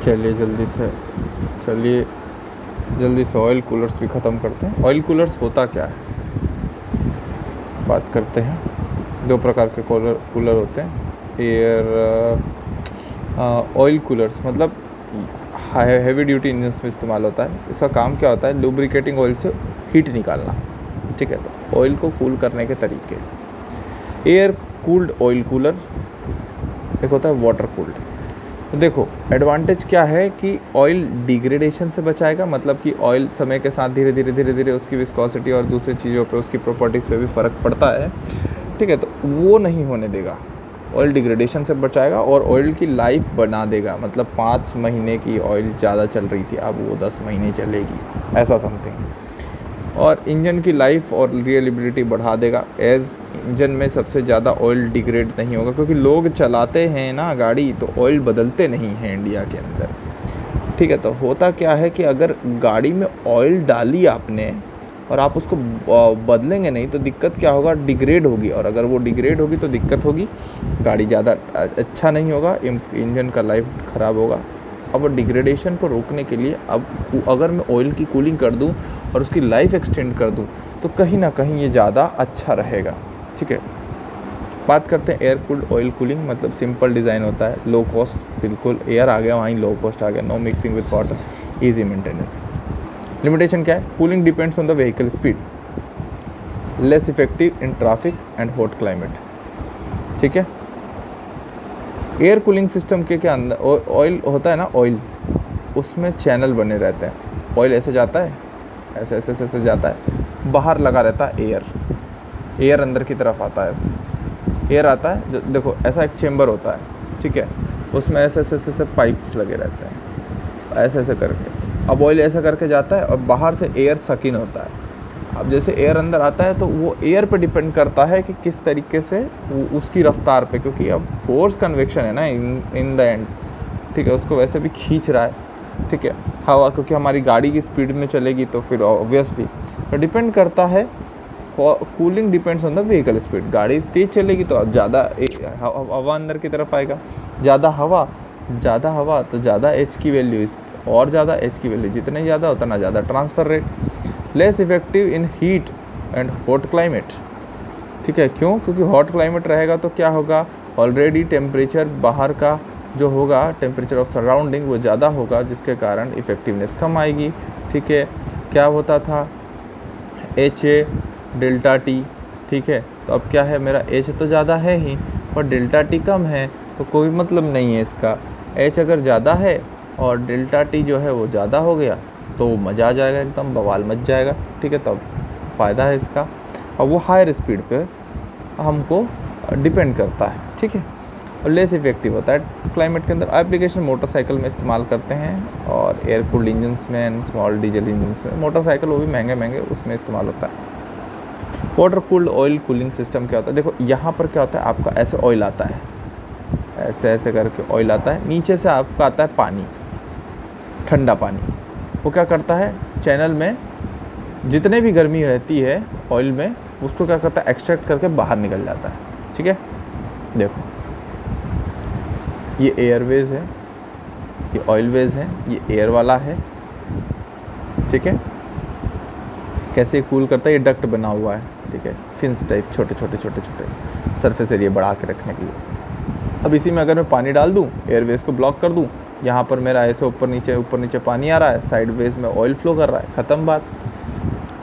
चलिए जल्दी से ऑयल कूलर्स भी ख़त्म करते हैं। ऑयल कूलर्स होता क्या है, बात करते हैं। दो प्रकार के कूलर होते हैं। एयर ऑयल कूलर्स मतलब हैवी ड्यूटी इंजन्स में इस्तेमाल होता है। इसका काम क्या होता है, लुब्रिकेटिंग ऑयल से हीट निकालना। ठीक है, तो ऑयल को कूल करने के तरीके। एयर कूल्ड ऑयल कूलर, एक होता है वाटर कूल्ड। तो देखो एडवांटेज क्या है कि ऑयल डिग्रेडेशन से बचाएगा, मतलब कि ऑयल समय के साथ धीरे धीरे उसकी विस्कोसिटी और दूसरी चीज़ों पे, उसकी प्रॉपर्टीज़ पे भी फ़र्क पड़ता है। ठीक है, तो वो नहीं होने देगा, ऑयल डिग्रेडेशन से बचाएगा और ऑयल की लाइफ बना देगा। मतलब 5 महीने की ऑयल ज़्यादा चल रही थी, अब वो 10 महीने चलेगी, ऐसा समथिंग। और इंजन की लाइफ और रिलायबिलिटी बढ़ा देगा, एज इंजन में सबसे ज़्यादा ऑयल डिग्रेड नहीं होगा, क्योंकि लोग चलाते हैं ना गाड़ी तो ऑयल बदलते नहीं हैं इंडिया के अंदर। ठीक है, तो होता क्या है कि अगर गाड़ी में ऑयल डाली आपने और आप उसको बदलेंगे नहीं तो दिक्कत क्या होगा, डिग्रेड होगी, और अगर वो डिग्रेड होगी तो दिक्कत होगी, गाड़ी ज़्यादा अच्छा नहीं होगा, इंजन का लाइफ ख़राब होगा। अब डिग्रेडेशन को रोकने के लिए अब अगर मैं ऑयल की कूलिंग कर दूं और उसकी लाइफ एक्सटेंड कर दूं तो कहीं ना कहीं ये ज़्यादा अच्छा रहेगा। ठीक है, बात करते हैं एयर कूल्ड ऑयल कूलिंग। मतलब सिंपल डिज़ाइन होता है, लो कॉस्ट, बिल्कुल एयर आ गया वहीं लो कॉस्ट आ गया, no mixing with water, easy maintenance. Limitation क्या है, cooling depends on the vehicle speed, less effective in traffic and hot climate. ठीक है, एयर कूलिंग सिस्टम के अंदर ऑयल होता है ना, ऑयल उसमें चैनल बने रहते हैं। ऑयल ऐसे जाता है, ऐसे जाता है, बाहर लगा रहता है एयर अंदर की तरफ आता है, ऐसे एयर आता है। जो देखो ऐसा एक चेम्बर होता है, ठीक है, उसमें ऐसे पाइप्स लगे रहते हैं, ऐसे करके। अब ऑयल ऐसा करके जाता है और बाहर से एयर सकिन होता है। अब जैसे एयर अंदर आता है तो वो एयर पे डिपेंड करता है कि किस तरीके से उसकी रफ्तार पे, क्योंकि अब फोर्स कन्वेक्शन है ना इन द एंड। ठीक है, उसको वैसे भी खींच रहा है। ठीक है, हवा, क्योंकि हमारी गाड़ी की स्पीड में चलेगी तो फिर ऑब्वियसली तो डिपेंड करता है। Cooling depends on the vehicle speed. गाड़ी तेज़ चलेगी तो ज़्यादा हवा अंदर की तरफ आएगा, ज़्यादा हवा तो ज़्यादा एच की वैल्यू, और ज़्यादा एच की वैल्यू जितने ज़्यादा उतना ज़्यादा transfer rate, less effective in heat and hot climate. ठीक है, क्यों, क्योंकि हॉट क्लाइमेट रहेगा तो क्या होगा, ऑलरेडी टेम्परेचर बाहर का जो होगा, टेम्परेचर ऑफ सराउंडिंग वो ज़्यादा होगा, जिसके कारण इफ़ेक्टिवनेस कम आएगी। ठीक है, क्या होता था, एच ए डेल्टा टी। ठीक है, तो अब क्या है, मेरा एच तो ज़्यादा है ही पर डेल्टा टी कम है, तो कोई मतलब नहीं है इसका। एच अगर ज़्यादा है और डेल्टा टी जो है वो ज़्यादा हो गया तो मज़ा आ जाएगा, एकदम बवाल मच जाएगा। ठीक है, तब फ़ायदा है इसका। और वो हायर स्पीड पे हमको डिपेंड करता है। ठीक है, और लेस इफेक्टिव होता है क्लाइमेट के अंदर। एप्लीकेशन मोटरसाइकिल में इस्तेमाल करते हैं और एयर कूल्ड इंजन्स में, स्मॉल डीजल इंजन्स में, मोटरसाइकिल वो भी महंगे उसमें इस्तेमाल होता है। Water cooled oil cooling system क्या होता है, देखो यहाँ पर क्या होता है, आपका ऐसे ऑयल आता है, ऐसे करके ऑयल आता है, नीचे से आपका आता है पानी, ठंडा पानी। वो क्या करता है, चैनल में जितने भी गर्मी रहती है ऑयल में, उसको क्या करता है, एक्सट्रैक्ट करके बाहर निकल जाता है। ठीक है, देखो ये एयरवेज है, ये ऑयलवेज है, ये एयर वाला है। ठीक है, कैसे कूल करता है, ये डक्ट बना हुआ है। ठीक है, फिन्स टाइप, छोटे सरफेस एरिया बढ़ा के रखने के लिए। अब इसी में अगर मैं पानी डाल दूँ, एयरवेज को ब्लॉक कर दूँ, यहाँ पर मेरा ऐसे ऊपर नीचे पानी आ रहा है, साइडवेज में ऑयल फ्लो कर रहा है, ख़त्म बात।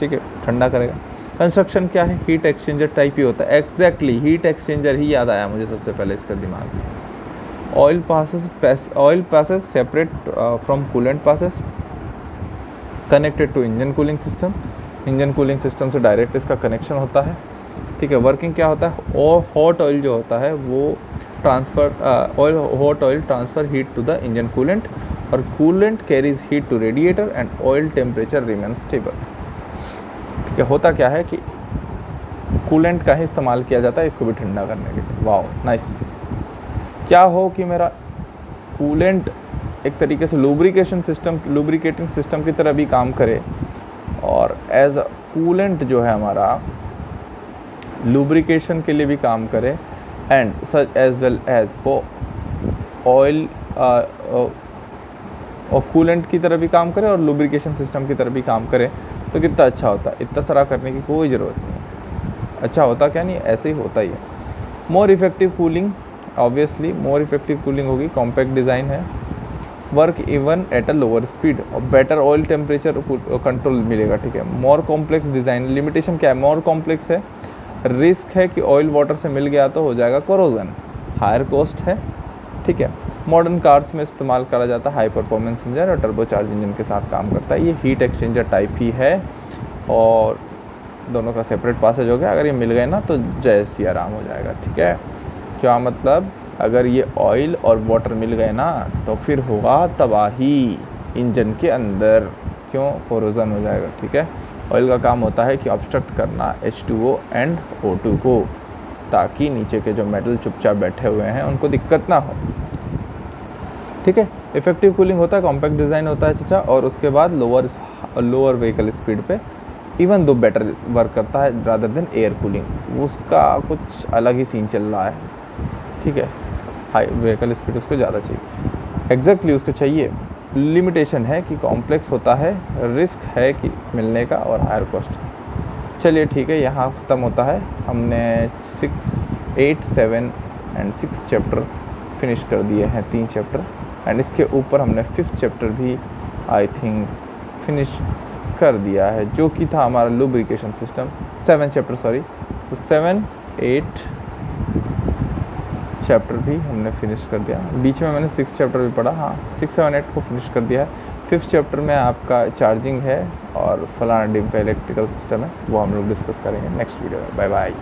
ठीक है, ठंडा करेगा। कंस्ट्रक्शन क्या है, हीट एक्सचेंजर टाइप ही होता है। एग्जैक्टली हीट एक्सचेंजर ही याद आया मुझे सबसे पहले इसका दिमाग में। Oil passes separate from coolant passes, connected to engine cooling system. Engine cooling system से डायरेक्ट इसका कनेक्शन होता है। ठीक है, वर्किंग क्या होता है, और हॉट ऑयल जो होता है वो hot oil transfer heat to the engine coolant, और coolant carries heat to radiator and oil temperature remain stable. ठीक है, होता क्या है कि कूलेंट का ही इस्तेमाल किया जाता है इसको भी ठंडा करने के लिए। Wow nice. क्या हो कि मेरा कूलेंट एक तरीके से लुब्रिकेटिंग सिस्टम की तरह भी काम करे, और एज अ कूलेंट जो है हमारा लुब्रिकेशन के लिए भी काम करे, and such as well as for oil और कूलेंट की तरह भी काम करे और लुब्रिकेशन सिस्टम की तरह भी काम करे तो कितना अच्छा होता है। इतना सारा करने की कोई ज़रूरत नहीं है। अच्छा होता क्या नहीं, ऐसे ही होता ही है। More effective cooling, obviously more effective cooling होगी, कॉम्पैक्ट डिज़ाइन है, work even at a lower speed और बेटर ऑयल टेम्परेचर कंट्रोल मिलेगा, ठीक है। मोर कॉम्प्लेक्स डिज़ाइन, लिमिटेशन क्या है, मोर कॉम्प्लेक्स है, रिस्क है कि ऑयल वाटर से मिल गया तो हो जाएगा कोरोजन, हायर कॉस्ट है, ठीक है। मॉडर्न कार्स में इस्तेमाल करा जाता है, हाई परफॉर्मेंस इंजन और टर्बोचार्ज इंजन के साथ काम करता है। ये हीट एक्सचेंजर टाइप ही है और दोनों का सेपरेट पासेज हो गया। अगर ये मिल गए ना तो जय सिया राम हो जाएगा, ठीक है। क्या मतलब, अगर ये ऑयल और वाटर मिल गए ना तो फिर होगा तबाही इंजन के अंदर, क्यों, कोरोजन हो जाएगा, ठीक है। ऑयल का काम होता है कि ऑब्स्ट्रक्ट करना H2O एंड O2 को, ताकि नीचे के जो मेटल चुपचाप बैठे हुए हैं उनको दिक्कत ना हो, ठीक है। इफेक्टिव कूलिंग होता है, कॉम्पैक्ट डिज़ाइन होता है चाचा, और उसके बाद लोअर व्हीकल स्पीड पे इवन दो बेटर वर्क करता है रादर देन एयर कूलिंग, उसका कुछ अलग ही सीन चल रहा है, ठीक है। हाई व्हीकल स्पीड उसको ज़्यादा चाहिए, एग्जैक्टली उसको चाहिए। लिमिटेशन है कि कॉम्प्लेक्स होता है, रिस्क है कि मिलने का और हायर कॉस्ट। चलिए ठीक है, यहाँ ख़त्म होता है। हमने 6, 8, 7 एंड 6 चैप्टर फिनिश कर दिए हैं, 3 चैप्टर, एंड इसके ऊपर हमने 5th चैप्टर भी आई थिंक फिनिश कर दिया है, जो कि था हमारा लुब्रिकेशन सिस्टम। 7 चैप्टर सॉरी, तो 7, 8 चैप्टर भी हमने फिनिश कर दिया। बीच में मैंने 6 चैप्टर भी पढ़ा, हाँ 6, 7, 8 को फिनिश कर दिया है। 5th चैप्टर में आपका चार्जिंग है और फलाना डिम का इलेक्ट्रिकल सिस्टम है, वो हम लोग डिस्कस करेंगे नेक्स्ट वीडियो में। Bye bye.